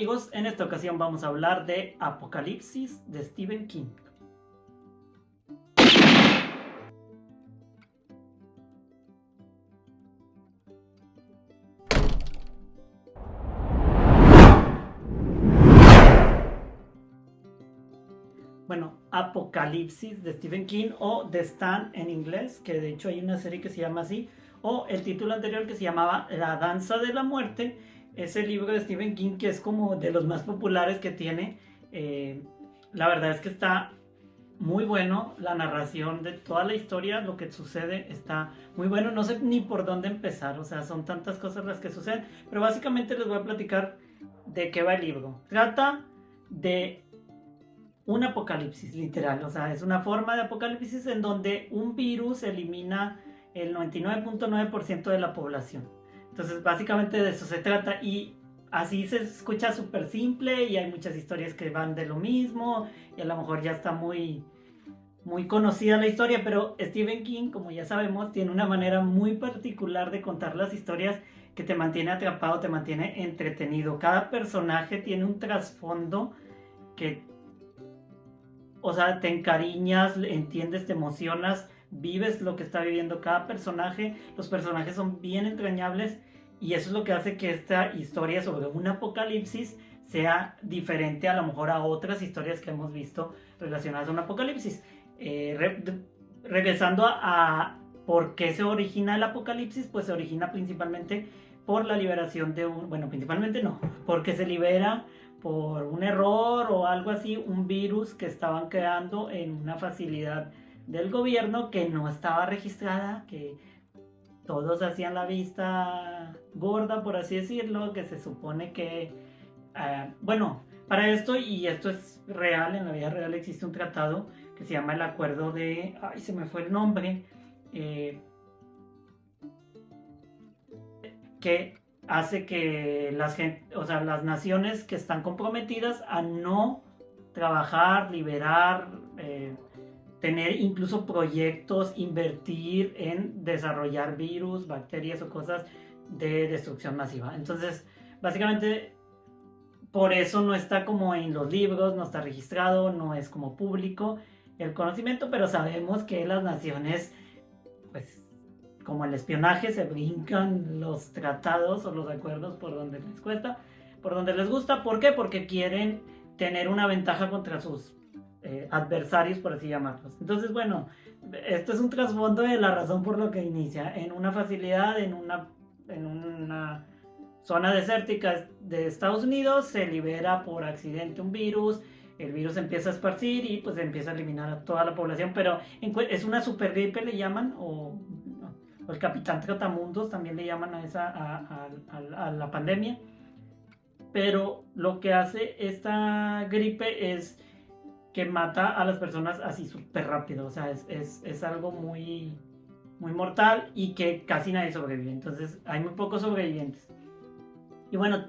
amigos, en esta ocasión vamos a hablar de Apocalipsis de Stephen King. Bueno, Apocalipsis de Stephen King o The Stand en inglés, que de hecho hay una serie que se llama así, o el título anterior que se llamaba La Danza de la Muerte, ese libro de Stephen King que es como de los más populares que tiene. La verdad es que está muy bueno, la narración de toda la historia, lo que sucede está muy bueno, no sé ni por dónde empezar, o sea, son tantas cosas las que suceden, pero básicamente les voy a platicar de qué va el libro. Trata de un apocalipsis, literal. O sea, es una forma de apocalipsis en donde un virus elimina el 99.9% de la población. Entonces, básicamente de eso se trata. Y así se escucha súper simple y hay muchas historias que van de lo mismo. Y a lo mejor ya está muy, muy conocida la historia, pero Stephen King, como ya sabemos, tiene una manera muy particular de contar las historias que te mantiene atrapado, te mantiene entretenido. Cada personaje tiene un trasfondo que, o sea, te encariñas, entiendes, te emocionas, vives lo que está viviendo cada personaje. Los personajes son bien entrañables y eso es lo que hace que esta historia sobre un apocalipsis sea diferente a lo mejor a otras historias que hemos visto relacionadas a un apocalipsis. Regresando a por qué se origina el apocalipsis, pues se origina principalmente por la liberación de un, bueno, principalmente no, porque se libera por un error o algo así, un virus que estaban creando en una facilidad del gobierno que no estaba registrada, que todos hacían la vista gorda, por así decirlo, que se supone que, bueno, para esto, y esto es real, en la vida real existe un tratado que se llama el Acuerdo de, ay, se me fue el nombre, que hace que las naciones que están comprometidas a no trabajar, liberar, tener incluso proyectos, invertir en desarrollar virus, bacterias o cosas de destrucción masiva. Entonces, básicamente, por eso no está como en los libros, no está registrado, no es como público el conocimiento, pero sabemos que las naciones, pues, como el espionaje, se brincan los tratados o los acuerdos por donde les cuesta, por donde les gusta. ¿Por qué? Porque quieren tener una ventaja contra sus adversarios, por así llamarlos. Entonces, bueno, esto es un trasfondo de la razón por lo que inicia en una facilidad, en una zona desértica de Estados Unidos, se libera por accidente un virus. El virus empieza a esparcir y pues empieza a eliminar a toda la población, pero es una super gripe, le llaman, o el Capitán Trotamundos también le llaman a esa a la pandemia. Pero lo que hace esta gripe es que mata a las personas así súper rápido. O sea, es algo muy, muy mortal y que casi nadie sobrevive. Entonces hay muy pocos sobrevivientes. Y bueno,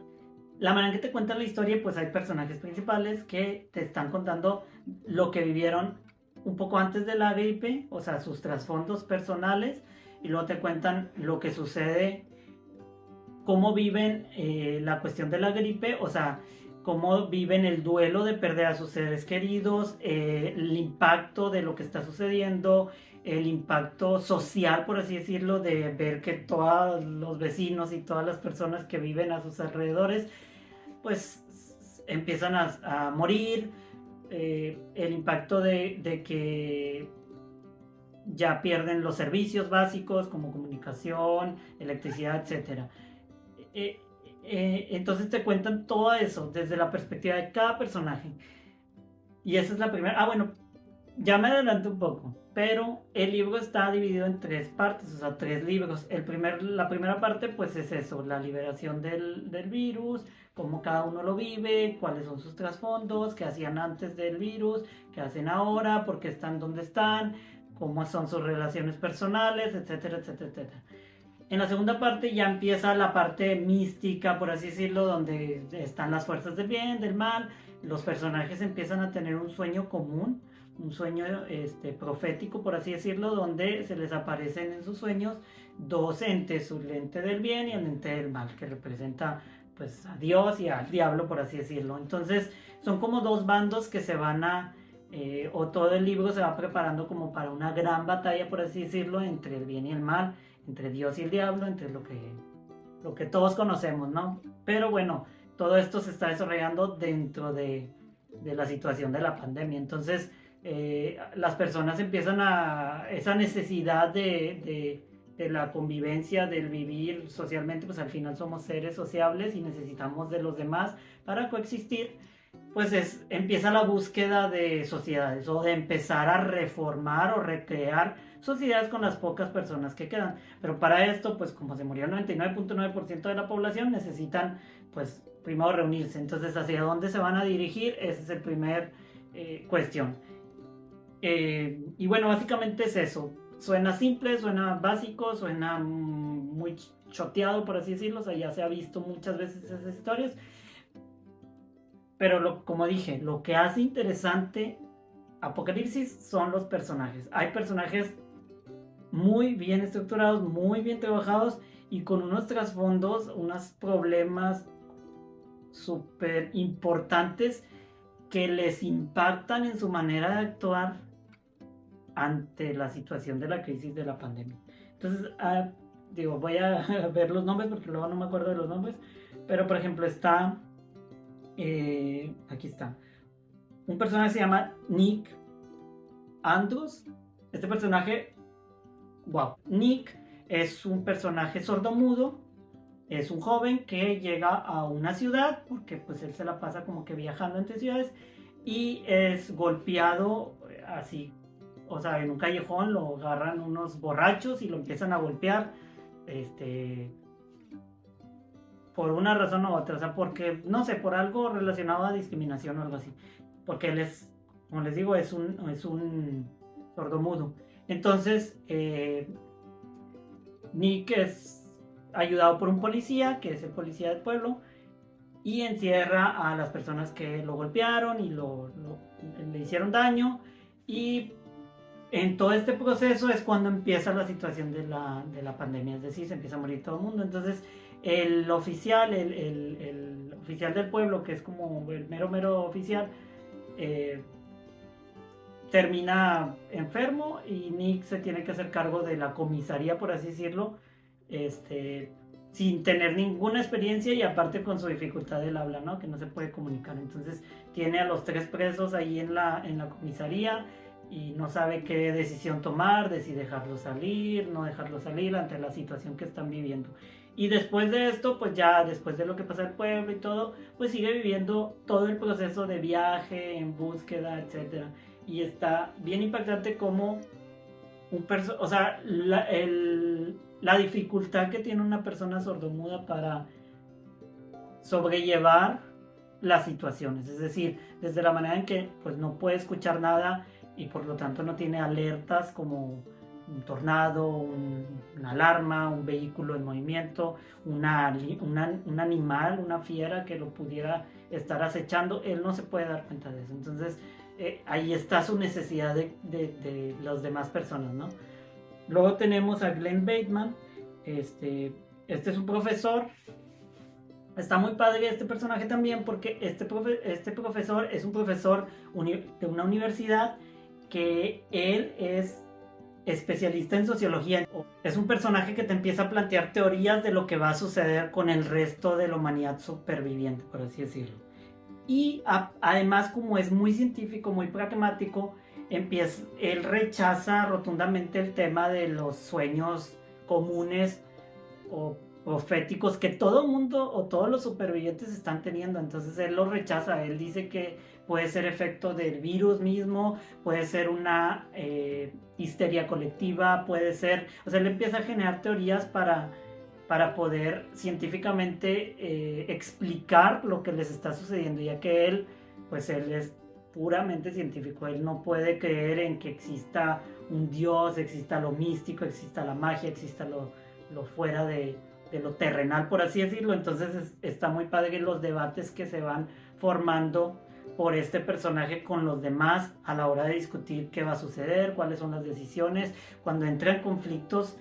la manera en que te cuentan la historia, pues hay personajes principales que te están contando lo que vivieron un poco antes de la gripe, o sea, sus trasfondos personales, y luego te cuentan lo que sucede, cómo viven la cuestión de la gripe, o sea, cómo viven el duelo de perder a sus seres queridos, el impacto de lo que está sucediendo, el impacto social, por así decirlo, de ver que todos los vecinos y todas las personas que viven a sus alrededores, pues empiezan a morir, el impacto de que ya pierden los servicios básicos como comunicación, electricidad, etc. Entonces te cuentan todo eso desde la perspectiva de cada personaje. Y esa es la primera. Ah, bueno, ya me adelanto un poco, pero el libro está dividido en tres partes, o sea, tres libros. La primera parte, pues es eso, la liberación del virus, cómo cada uno lo vive, cuáles son sus trasfondos, qué hacían antes del virus, qué hacen ahora, por qué están donde están, cómo son sus relaciones personales, etcétera, etcétera, etcétera. En la segunda parte ya empieza la parte mística, por así decirlo, donde están las fuerzas del bien, del mal. Los personajes empiezan a tener un sueño común, un sueño profético, por así decirlo, donde se les aparecen en sus sueños dos entes, el ente del bien y el ente del mal, que representa pues a Dios y al diablo, por así decirlo. Entonces son como dos bandos que se van a, o todo el libro se va preparando como para una gran batalla, por así decirlo, entre el bien y el mal, entre Dios y el diablo, entre lo que todos conocemos, ¿no? Pero bueno, todo esto se está desarrollando dentro de la situación de la pandemia. Entonces, las personas empiezan a esa necesidad de la convivencia, del vivir socialmente, pues al final somos seres sociables y necesitamos de los demás para coexistir, pues empieza la búsqueda de sociedades o de empezar a reformar o recrear sociedades con las pocas personas que quedan. Pero para esto, pues como se murió el 99.9% de la población, necesitan pues primero reunirse. Entonces, ¿hacia dónde se van a dirigir? Ese es el primer cuestión. Y bueno, básicamente es eso. Suena simple, suena básico, suena muy choteado, por así decirlo. O sea, ya se ha visto muchas veces esas historias. Pero como dije, lo que hace interesante Apocalipsis son los personajes. Hay personajes muy bien estructurados, muy bien trabajados y con unos trasfondos, unos problemas súper importantes que les impactan en su manera de actuar ante la situación de la crisis de la pandemia. Entonces, digo, voy a ver los nombres porque luego no me acuerdo de los nombres, pero por ejemplo está, aquí está, un personaje se llama Nick Andrews. Este personaje, wow, Nick es un personaje sordomudo, es un joven que llega a una ciudad, porque pues él se la pasa como que viajando entre ciudades, y es golpeado así, o sea, en un callejón lo agarran unos borrachos y lo empiezan a golpear, por una razón u otra, o sea, porque, no sé, por algo relacionado a discriminación o algo así, porque él es, como les digo, es un sordomudo. Entonces, Nick es ayudado por un policía, que es el policía del pueblo, y encierra a las personas que lo golpearon y le hicieron daño. Y en todo este proceso es cuando empieza la situación de la pandemia, es decir, se empieza a morir todo el mundo. Entonces, el oficial, el oficial del pueblo, que es como el mero oficial, termina enfermo y Nick se tiene que hacer cargo de la comisaría, por así decirlo, sin tener ninguna experiencia y aparte con su dificultad del habla, ¿no? Que no se puede comunicar. Entonces tiene a los 3 presos ahí en la comisaría y no sabe qué decisión tomar, de si dejarlo salir, no dejarlo salir ante la situación que están viviendo. Y después de esto, pues ya después de lo que pasa en el pueblo y todo, pues sigue viviendo todo el proceso de viaje, en búsqueda, etcétera. Y está bien impactante como o sea, la dificultad que tiene una persona sordomuda para sobrellevar las situaciones. Es decir, desde la manera en que pues no puede escuchar nada y por lo tanto no tiene alertas como un tornado, una alarma, un vehículo en movimiento, un animal, una fiera que lo pudiera estar acechando, él no se puede dar cuenta de eso. Entonces, ahí está su necesidad de las demás personas, ¿no? Luego tenemos a Glenn Bateman, este es un profesor. Está muy padre este personaje también porque este profesor es un profesor de una universidad que él es especialista en sociología. Es un personaje que te empieza a plantear teorías de lo que va a suceder con el resto de la humanidad superviviente, por así decirlo. Y además, como es muy científico, muy pragmático, él rechaza rotundamente el tema de los sueños comunes o proféticos que todo mundo o todos los supervivientes están teniendo. Entonces él lo rechaza. Él dice que puede ser efecto del virus mismo, puede ser una histeria colectiva, puede ser, o sea, él empieza a generar teorías para poder científicamente explicar lo que les está sucediendo, ya que él es puramente científico. Él no puede creer en que exista un dios, exista lo místico, exista la magia, exista lo fuera de lo terrenal, por así decirlo. Entonces está muy padre los debates que se van formando por este personaje con los demás a la hora de discutir qué va a suceder, cuáles son las decisiones, cuando entran conflictos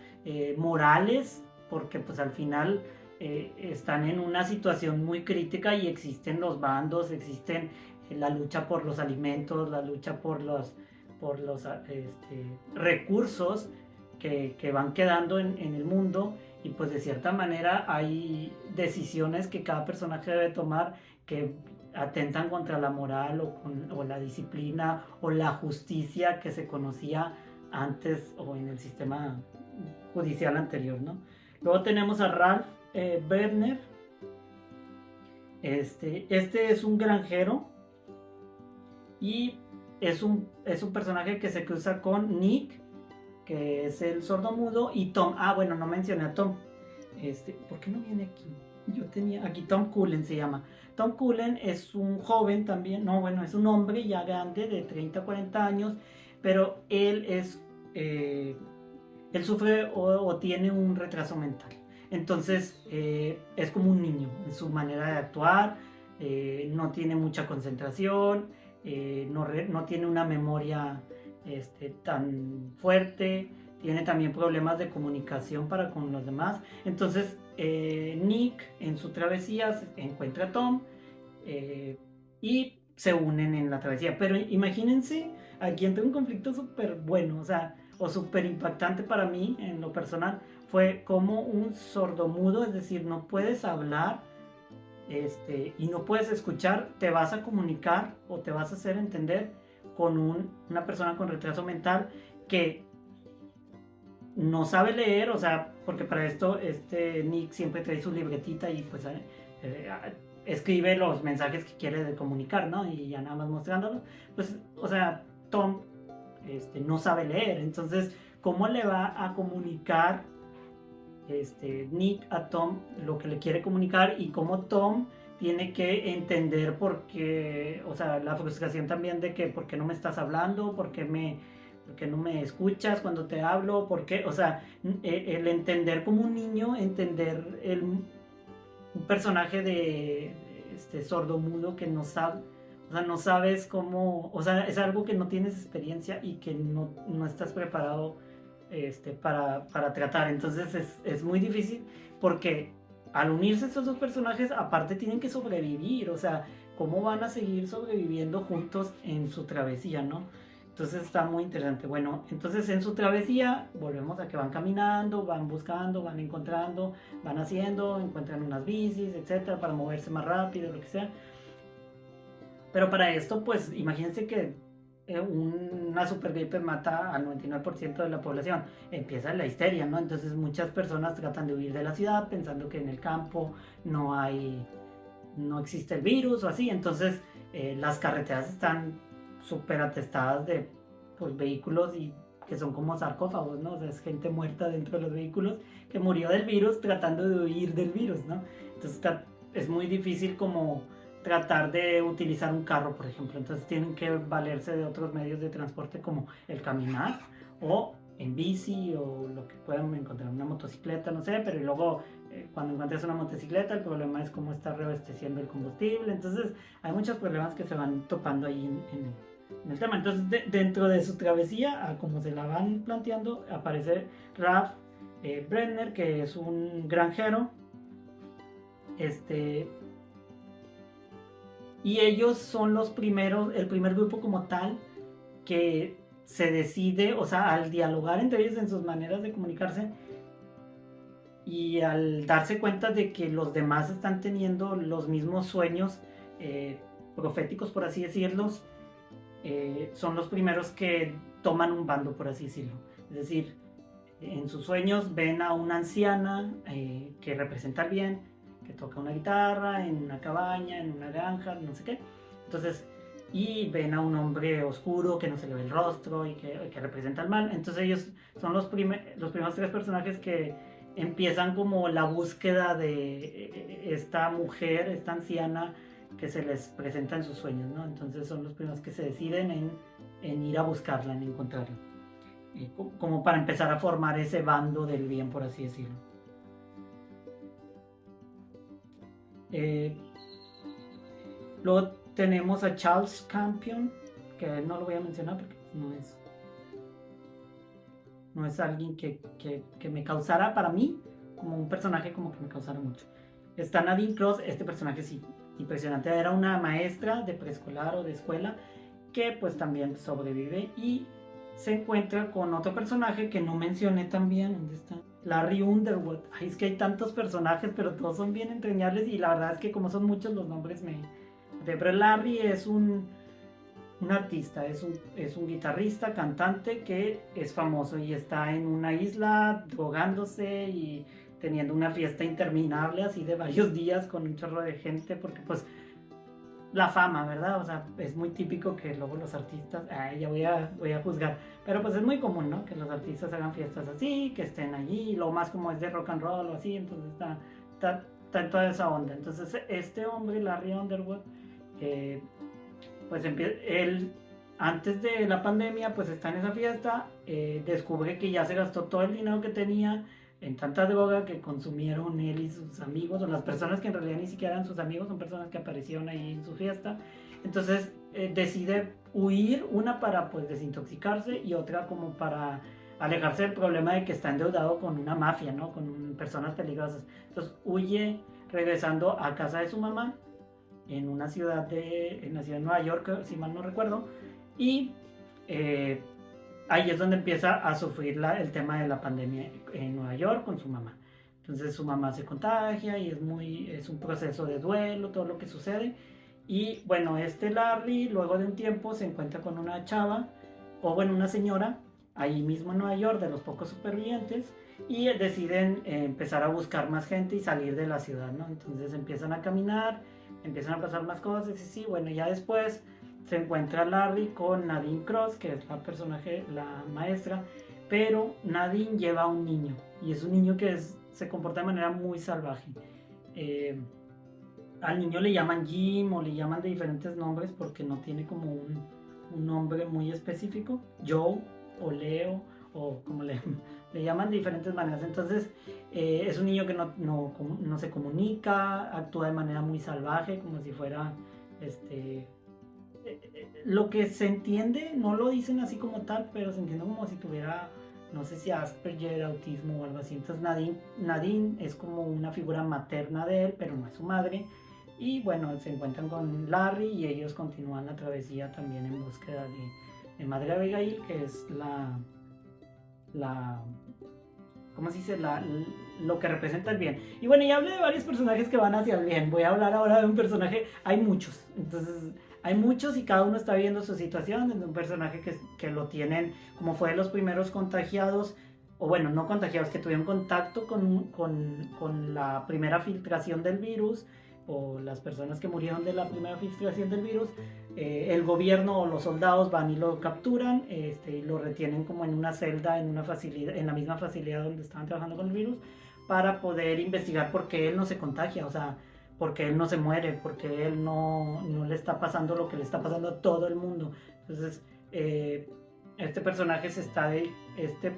morales, porque pues al final están en una situación muy crítica y existen los bandos, existen la lucha por los alimentos, la lucha por los recursos que van quedando en el mundo, y pues de cierta manera hay decisiones que cada personaje debe tomar que atentan contra la moral o la disciplina o la justicia que se conocía antes o en el sistema judicial anterior, ¿no? Luego tenemos a Ralph Brenner. Este es un granjero y es un personaje que se cruza con Nick, que es el sordomudo, y Tom. Ah, bueno, no mencioné a Tom. ¿Por qué no viene aquí? Yo tenía aquí Tom Cullen se llama. Tom Cullen es un joven también, no, bueno, es un hombre ya grande de 30 a 40 años, pero él sufre o tiene un retraso mental. Entonces es como un niño en su manera de actuar, no tiene mucha concentración, no tiene una memoria tan fuerte, tiene también problemas de comunicación para con los demás. Entonces Nick en su travesía encuentra a Tom y se unen en la travesía. Pero imagínense, aquí entra un conflicto súper bueno, o súper impactante para mí en lo personal. Fue como un sordomudo, es decir, no puedes hablar y no puedes escuchar, te vas a comunicar o te vas a hacer entender con una persona con retraso mental que no sabe leer, porque para esto Nick siempre trae su libretita y pues escribe los mensajes que quiere comunicar, ¿no? Y ya nada más mostrándolos, pues, Tom no sabe leer, entonces, ¿cómo le va a comunicar Nick a Tom lo que le quiere comunicar, y cómo Tom tiene que entender por qué, la frustración también de que por qué no me estás hablando, por qué no me escuchas cuando te hablo, por qué, el entender como un niño, entender un personaje de sordomudo que no sabe, no sabes cómo, es algo que no tienes experiencia y que no estás preparado para tratar. Entonces es muy difícil porque al unirse estos dos personajes, aparte tienen que sobrevivir, cómo van a seguir sobreviviendo juntos en su travesía, ¿no? Entonces está muy interesante. Bueno, entonces en su travesía volvemos a que van caminando, van buscando, van encontrando, van haciendo, encuentran unas bicis, etcétera, para moverse más rápido, lo que sea. Pero para esto, pues imagínense que una super gripe mata al 99% de la población. Empieza la histeria, ¿no? Entonces muchas personas tratan de huir de la ciudad pensando que en el campo no existe el virus o así. Entonces las carreteras están súper atestadas de vehículos y que son como sarcófagos, ¿no? Es gente muerta dentro de los vehículos que murió del virus tratando de huir del virus, ¿no? Entonces es muy difícil como tratar de utilizar un carro, por ejemplo. Entonces tienen que valerse de otros medios de transporte como el caminar o en bici o lo que puedan encontrar, una motocicleta, no sé, pero luego cuando encuentres una motocicleta el problema es cómo está reabasteciendo el combustible. Entonces hay muchos problemas que se van topando ahí en el tema. Entonces dentro de su travesía, a como se la van planteando, aparece Ralph Brenner, que es un granjero, y ellos son los primeros, el primer grupo como tal que se decide, al dialogar entre ellos en sus maneras de comunicarse y al darse cuenta de que los demás están teniendo los mismos sueños proféticos, por así decirlos, son los primeros que toman un bando, por así decirlo. Es decir, en sus sueños ven a una anciana que representa el bien, que toca una guitarra en una cabaña, en una granja, no sé qué. Entonces, y ven a un hombre oscuro que no se le ve el rostro y que representa el mal. Entonces ellos son los primeros tres personajes que empiezan como la búsqueda de esta mujer, esta anciana que se les presenta en sus sueños, ¿no? Entonces son los primeros que se deciden en ir a buscarla, en encontrarla. Como para empezar a formar ese bando del bien, por así decirlo. Luego tenemos a Charles Campion, que no lo voy a mencionar porque no es alguien que me causara para mí como un personaje como que me causara mucho. Está Nadine Cross, este personaje sí, impresionante. Era una maestra de preescolar o de escuela que pues también sobrevive y se encuentra con otro personaje que no mencioné también. ¿Dónde está? Larry Underwood. Ay, es que hay tantos personajes, pero todos son bien entrañables y la verdad es que como son muchos los nombres me... Pero Larry es un artista, es un guitarrista, cantante que es famoso y está en una isla drogándose y teniendo una fiesta interminable así de varios días con un chorro de gente porque pues la fama, ¿verdad? O sea, es muy típico que luego los artistas, ay, ya voy a juzgar, pero pues es muy común, ¿no? Que los artistas hagan fiestas así, que estén allí, lo más como es de rock and roll o así, entonces está en toda esa onda. Entonces este hombre, Larry Underwood, eh, pues él antes de la pandemia pues está en esa fiesta, descubre que ya se gastó todo el dinero que tenía en tanta droga que consumieron él y sus amigos, o las personas que en realidad ni siquiera eran sus amigos, son personas que aparecieron ahí en su fiesta. Entonces decide huir, una para pues desintoxicarse y otra como para alejarse del problema de que está endeudado con una mafia, ¿no? Con personas peligrosas. Entonces huye regresando a casa de su mamá en una ciudad en la ciudad de Nueva York, si mal no recuerdo, y ahí es donde empieza a sufrir el tema de la pandemia en Nueva York con su mamá. Entonces su mamá se contagia y es un proceso de duelo, todo lo que sucede. Y bueno, este Larry luego de un tiempo se encuentra con una chava, o bueno, una señora, ahí mismo en Nueva York, de los pocos supervivientes, y deciden empezar a buscar más gente y salir de la ciudad, ¿no? Entonces empiezan a caminar, empiezan a pasar más cosas, y sí, bueno, ya después se encuentra Larry con Nadine Cross, que es la personaje, la maestra, pero Nadine lleva a un niño, y es un niño que se comporta de manera muy salvaje. Al niño le llaman Jim o le llaman de diferentes nombres porque no tiene como un nombre muy específico, Joe o Leo o como le llaman de diferentes maneras. Entonces es un niño que no se comunica, actúa de manera muy salvaje, como si fuera lo que se entiende, no lo dicen así como tal, pero se entiende como si tuviera, no sé si Asperger, autismo o algo así. Entonces Nadine es como una figura materna de él, pero no es su madre. Y bueno, se encuentran con Larry y ellos continúan la travesía también en búsqueda de Madre Abigail, que es la ¿cómo se dice? Lo que representa el bien. Y bueno, ya hablé de varios personajes que van hacia el bien. Voy a hablar ahora de un personaje, hay muchos. Entonces, hay muchos y cada uno está viendo su situación. Desde un personaje que lo tienen, como fue de los primeros contagiados, o bueno, no contagiados, que tuvieron contacto con la primera filtración del virus, o las personas que murieron de la primera filtración del virus. El gobierno o los soldados van y lo capturan, y lo retienen como en una celda, en la misma facilidad donde estaban trabajando con el virus, para poder investigar por qué él no se contagia, o sea, por qué él no se muere, por qué él no le está pasando lo que le está pasando a todo el mundo. Entonces, este personaje este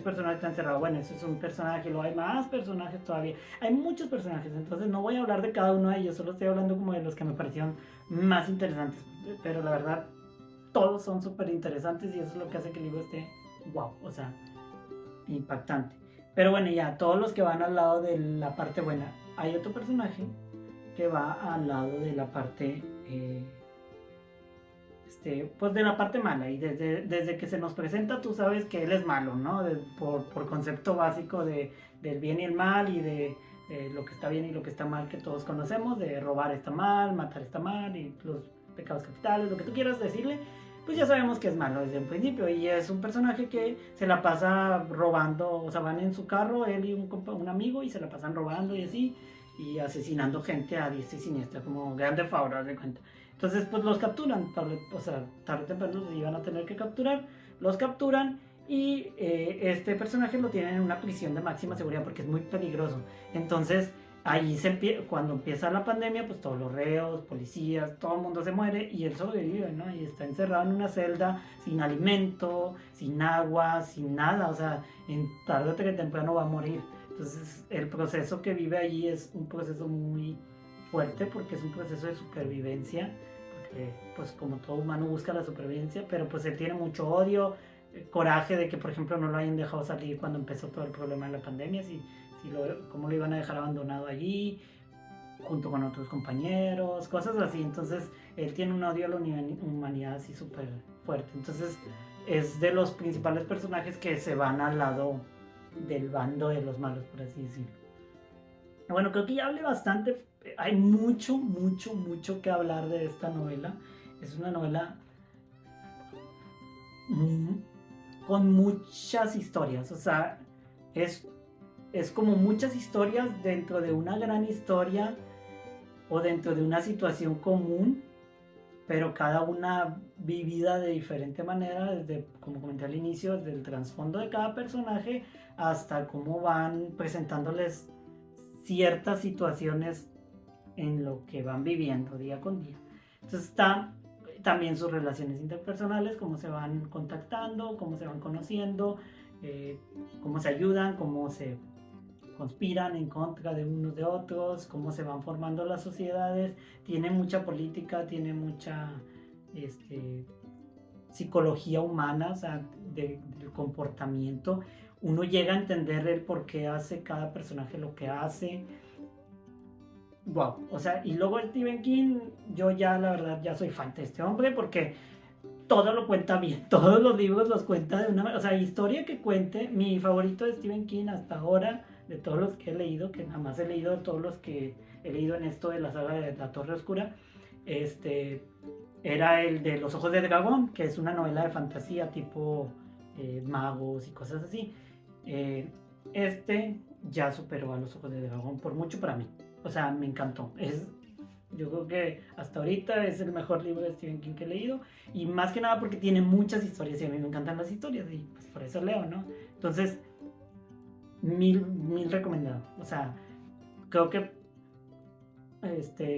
personaje está encerrado. Bueno, eso es un personaje, luego hay más personajes todavía. Hay muchos personajes, entonces no voy a hablar de cada uno de ellos, solo estoy hablando como de los que me parecieron más interesantes. Pero la verdad, todos son súper interesantes y eso es lo que hace que el libro esté wow, o sea, impactante. Pero bueno, ya, todos los que van al lado de la parte buena. Hay otro personaje que va al lado de la parte... pues de la parte mala, y desde que se nos presenta tú sabes que él es malo, ¿no? Por concepto básico del bien y el mal y de lo que está bien y lo que está mal que todos conocemos, de robar está mal, matar está mal y los pecados capitales, lo que tú quieras decirle, pues ya sabemos que es malo desde un principio y es un personaje que se la pasa robando, o sea, van en su carro, él y un amigo y se la pasan robando y así, y asesinando gente a diestra y siniestra, como grande favor, de cuenta. Entonces, pues los capturan, o sea, tarde o temprano los iban a tener que capturar, los capturan y este personaje lo tienen en una prisión de máxima seguridad porque es muy peligroso. Entonces, ahí cuando empieza la pandemia, pues todos los reos, policías, todo el mundo se muere y él sobrevive, ¿no? Y está encerrado en una celda sin alimento, sin agua, sin nada, o sea, tarde o temprano va a morir. Entonces, el proceso que vive allí es un proceso muy fuerte porque es un proceso de supervivencia, porque pues como todo humano busca la supervivencia, pero pues él tiene mucho odio, coraje de que por ejemplo no lo hayan dejado salir cuando empezó todo el problema de la pandemia, cómo lo iban a dejar abandonado allí, junto con otros compañeros, cosas así. Entonces, él tiene un odio a la humanidad así súper fuerte. Entonces, es de los principales personajes que se van al lado del bando de los malos, por así decirlo. Bueno, creo que ya hablé bastante. Hay mucho, mucho, mucho que hablar de esta novela. Es una novela con muchas historias. O sea, es como muchas historias dentro de una gran historia o dentro de una situación común, pero cada una vivida de diferente manera, desde, como comenté al inicio, desde el trasfondo de cada personaje hasta cómo van presentándoles ciertas situaciones en lo que van viviendo día con día. Entonces está también sus relaciones interpersonales, cómo se van contactando, cómo se van conociendo, cómo se ayudan, cómo se conspiran en contra de unos de otros, cómo se van formando las sociedades. Tiene mucha política, tiene mucha psicología humana, o sea, del comportamiento. Uno llega a entender el por qué hace cada personaje lo que hace. Wow, o sea, y luego Stephen King, yo ya la verdad ya soy fan de este hombre porque todo lo cuenta bien, todos los libros los cuenta de una, o sea, historia que cuente. Mi favorito de Stephen King hasta ahora, de todos los que he leído, que nada más he leído todos los que he leído en esto de la saga de La Torre Oscura, era el de Los Ojos de Dragón, que es una novela de fantasía tipo magos y cosas así. Ya superó a Los Ojos de Dragón por mucho para mí. O sea, me encantó. Yo creo que hasta ahorita es el mejor libro de Stephen King que he leído. Y más que nada porque tiene muchas historias y a mí me encantan las historias y pues por eso leo, ¿no? Entonces, mil recomendado. O sea, creo que,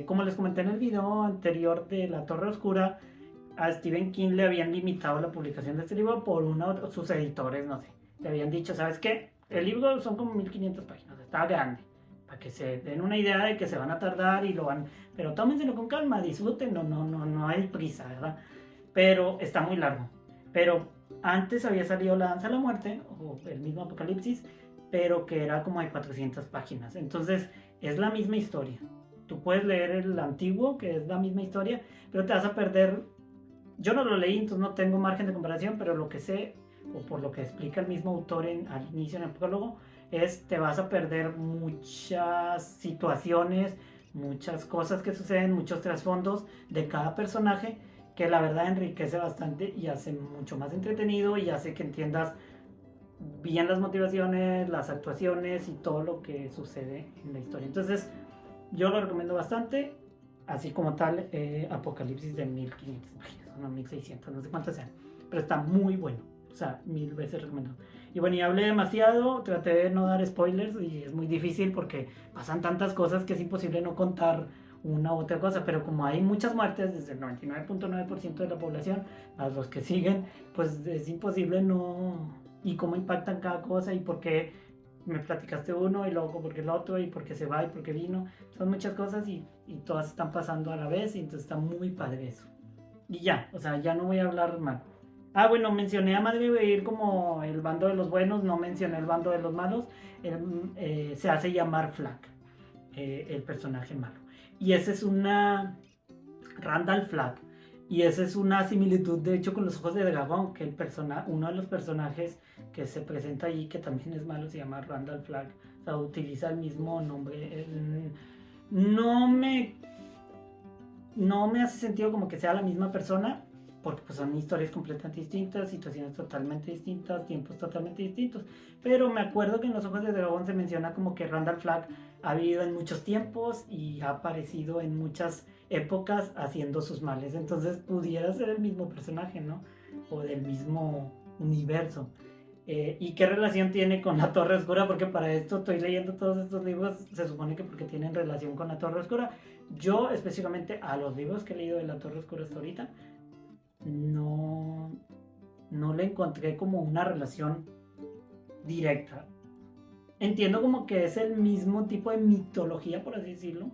como les comenté en el video anterior de La Torre Oscura, a Stephen King le habían limitado la publicación de este libro por uno de sus editores, no sé. Le habían dicho, ¿sabes qué? El libro son como 1500 páginas, está grande. Para que se den una idea de que se van a tardar y lo van. Pero tómenselo con calma, disfrútenlo, no hay prisa, ¿verdad? Pero está muy largo. Pero antes había salido La Danza de la Muerte, o el mismo Apocalipsis, pero que era como de 400 páginas. Entonces, es la misma historia. Tú puedes leer el antiguo, que es la misma historia, pero te vas a perder. Yo no lo leí, entonces no tengo margen de comparación, pero lo que sé, o por lo que explica el mismo autor al inicio en el prólogo, te vas a perder muchas situaciones, muchas cosas que suceden, muchos trasfondos de cada personaje, que la verdad enriquece bastante y hace mucho más entretenido y hace que entiendas bien las motivaciones, las actuaciones y todo lo que sucede en la historia. Entonces, yo lo recomiendo bastante, así como tal, Apocalipsis de 1500 páginas, no 1600, no sé cuántas sean, pero está muy bueno, o sea, 1000 veces recomendado. Y bueno, y hablé demasiado, traté de no dar spoilers y es muy difícil porque pasan tantas cosas que es imposible no contar una u otra cosa, pero como hay muchas muertes, desde el 99.9% de la población, a los que siguen, pues es imposible no. Y cómo impactan cada cosa y por qué me platicaste uno y luego por qué el otro y por qué se va y por qué vino. Son muchas cosas y todas están pasando a la vez y entonces está muy padre eso. Y ya, o sea, ya no voy a hablar mal. Ah, bueno, mencioné a Madre ir como el bando de los buenos, no mencioné el bando de los malos. Se hace llamar Flack, el personaje malo. Y esa es una. Randall Flack. Y esa es una similitud, de hecho, con Los Ojos de Dragón, que uno de los personajes que se presenta allí, que también es malo, se llama Randall Flack. O sea, utiliza el mismo nombre. No me. No me hace sentido como que sea la misma persona, porque pues son historias completamente distintas, situaciones totalmente distintas, tiempos totalmente distintos. Pero me acuerdo que en Los Ojos de Dragón se menciona como que Randall Flagg ha vivido en muchos tiempos y ha aparecido en muchas épocas haciendo sus males. Entonces pudiera ser el mismo personaje, ¿no? O del mismo universo. ¿Y qué relación tiene con La Torre Oscura? Porque para esto estoy leyendo todos estos libros, se supone que porque tienen relación con La Torre Oscura. Yo específicamente a los libros que he leído de La Torre Oscura hasta ahorita, no, no le encontré como una relación directa. Entiendo como que es el mismo tipo de mitología, por así decirlo,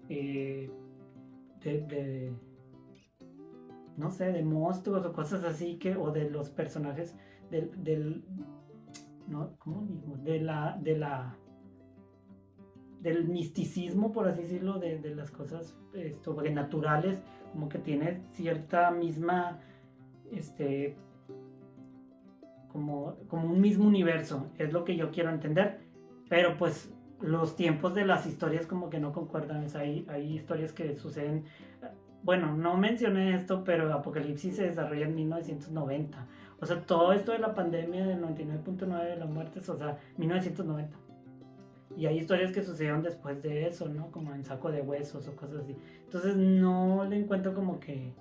de no sé, de monstruos o cosas así, o de los personajes del ¿no? ¿Cómo digo? Del misticismo, por así decirlo, de las cosas sobrenaturales, como que tiene cierta misma, este, como un mismo universo, es lo que yo quiero entender, pero pues los tiempos de las historias como que no concuerdan, hay historias que suceden, bueno, no mencioné esto, pero Apocalipsis se desarrolla en 1990, o sea, todo esto de la pandemia del 99.9 de las muertes, o sea, 1990. Y hay historias que sucedieron después de eso, ¿no? Como en Saco de Huesos o cosas así. Entonces no le encuentro como que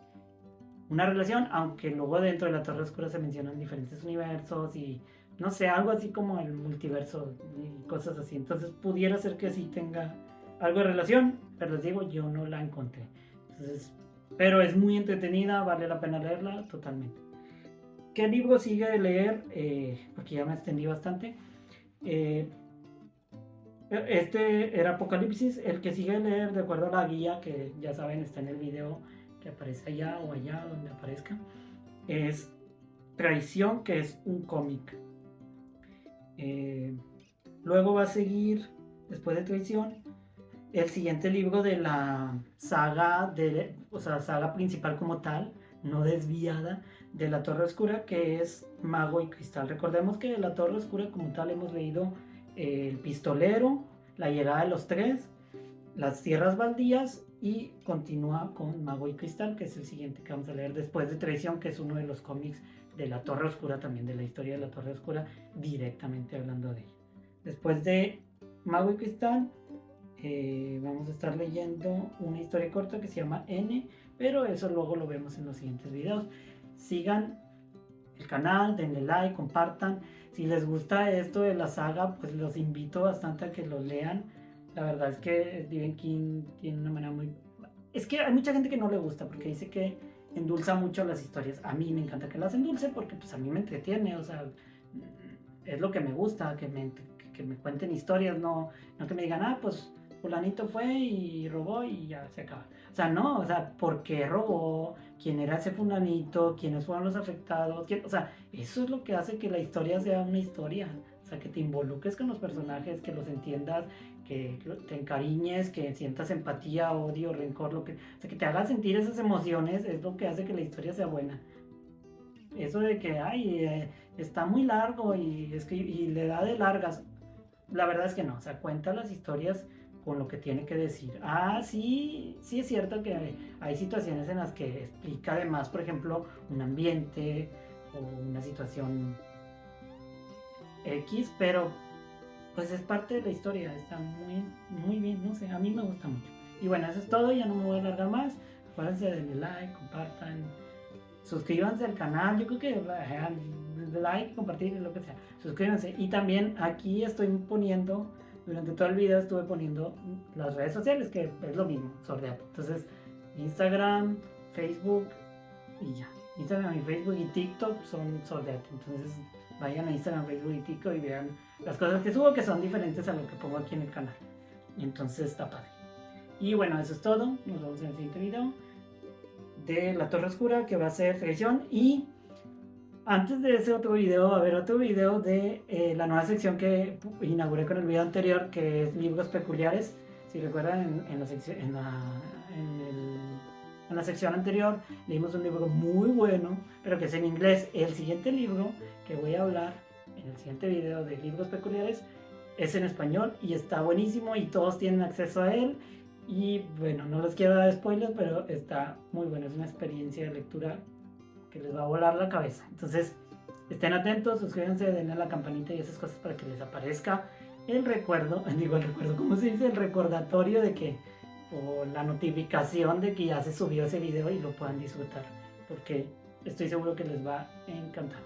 una relación, aunque luego dentro de la Torre Oscura se mencionan diferentes universos y no sé, algo así como el multiverso y cosas así. Entonces pudiera ser que sí tenga algo de relación, pero les digo, yo no la encontré. Entonces, pero es muy entretenida, vale la pena leerla totalmente. ¿Qué libro sigue de leer? Porque ya me extendí bastante. Este era Apocalipsis, el que sigue de leer, de acuerdo a la guía, que ya saben, está en el video que aparece allá o allá donde aparezca, es Traición, que es un cómic. Luego va a seguir, después de Traición, el siguiente libro de la saga, o sea, saga principal como tal, no desviada, de la Torre Oscura, que es Mago y Cristal. Recordemos que de la Torre Oscura como tal hemos leído El Pistolero, La Llegada de los Tres, Las Tierras Baldías y continúa con Mago y Cristal, que es el siguiente que vamos a leer después de Traición, que es uno de los cómics de la Torre Oscura, también de la historia de la Torre Oscura, directamente hablando de ella. Después de Mago y Cristal, vamos a estar leyendo una historia corta que se llama N, pero eso luego lo vemos en los siguientes videos. Sigan el canal, denle like, compartan. Si les gusta esto de la saga, pues los invito bastante a que lo lean. La verdad es que Stephen King tiene una manera muy... Es que hay mucha gente que no le gusta porque dice que endulza mucho las historias. A mí me encanta que las endulce porque pues a mí me entretiene, o sea, es lo que me gusta, que me cuenten historias, no que me digan, ah, pues fulanito fue y robó y ya se acaba. O sea, no, o sea, ¿por qué robó? ¿Quién era ese fulanito? ¿Quiénes fueron los afectados? O sea, eso es lo que hace que la historia sea una historia. O sea, que te involucres con los personajes, que los entiendas, que te encariñes, que sientas empatía, odio, rencor, o sea, que te haga sentir esas emociones es lo que hace que la historia sea buena. Eso de que, ay, está muy largo y le da de largas, la verdad es que no, o sea, cuenta las historias con lo que tiene que decir. Ah, sí, sí es cierto que hay situaciones en las que explica además, por ejemplo, un ambiente o una situación X, pero pues es parte de la historia, está muy, muy bien, no sé, a mí me gusta mucho. Y bueno, eso es todo, ya no me voy a alargar más. Acuérdense de darle like, compartan, suscríbanse al canal, yo creo que like, compartir, lo que sea, suscríbanse. Y también aquí estoy poniendo, durante todo el video estuve poniendo las redes sociales, que es lo mismo, Sordeato. Entonces, Instagram, Facebook y ya. Instagram y Facebook y TikTok son Sordeato. Entonces, vayan a Instagram, Facebook y TikTok y vean las cosas que subo, que son diferentes a lo que pongo aquí en el canal. Entonces, está padre. Y bueno, eso es todo. Nos vemos en el siguiente video de la Torre Oscura, que va a ser Traición. Y antes de ese otro video, va a haber otro video de la nueva sección que inauguré con el video anterior, que es libros peculiares. Si recuerdan, en la sección anterior leímos un libro muy bueno, pero que es en inglés. El siguiente libro que voy a hablar en el siguiente video de libros peculiares es en español y está buenísimo y todos tienen acceso a él. Y bueno, no les quiero dar spoilers, pero está muy bueno. Es una experiencia de lectura que les va a volar la cabeza. Entonces, estén atentos, suscríbanse, denle a la campanita y esas cosas para que les aparezca el recuerdo, ¿cómo se dice? El recordatorio de que, o la notificación de que ya se subió ese video y lo puedan disfrutar, porque estoy seguro que les va a encantar.